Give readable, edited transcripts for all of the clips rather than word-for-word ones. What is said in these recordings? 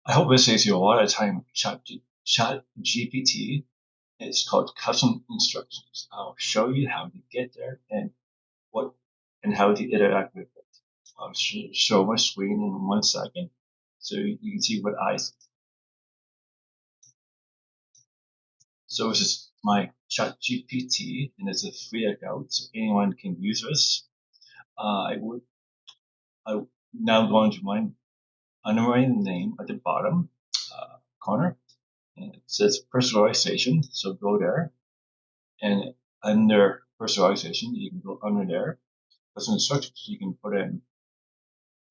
I hope this saves you a lot of time. ChatGPT is called Custom Instructions. I'll show you how to get there and how to interact with it. I'll show my screen in 1 second so you can see what I see. So this is my ChatGPT, and it's a free account, so anyone can use this. I'm now going to my underwriting name at the bottom corner, and it says personalization. So go there, and under personalization, you can go under there. Custom instructions, you can put in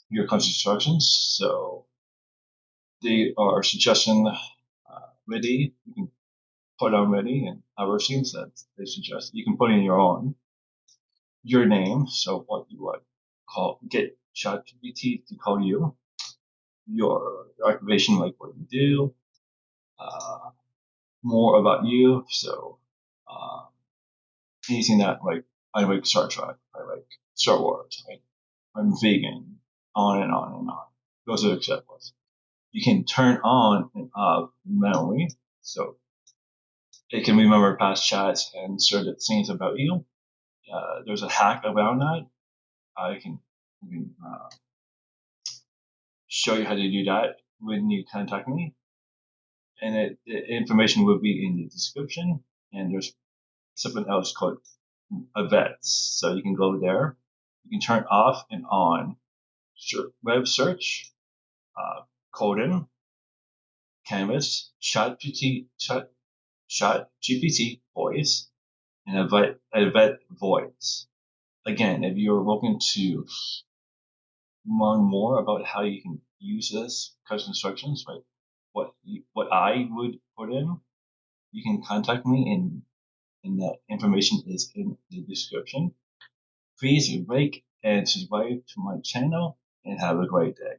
your custom instructions. So they are suggestion ready. You can put on ready, and other things that they suggest. You can put in your name, so what you would get ChatGPT to call you, your occupation, like what you do, more about you. So anything that, like, I like Star Trek, I like Star Wars, I'm vegan, on and on and on. Those are examples. You can turn on and off memory, so it can remember past chats and certain things about you. There's a hack around that. I can show you how to do that when you contact me. And the information will be in the description. And there's something else called events. So you can go there. You can turn off and on web search, coding, canvas, ChatGPT voice, and event voice. Again, if you're looking to learn more about how you can use this custom instructions, like what I would put in, you can contact me, and that information is in the description. Please like and subscribe to my channel, and have a great day.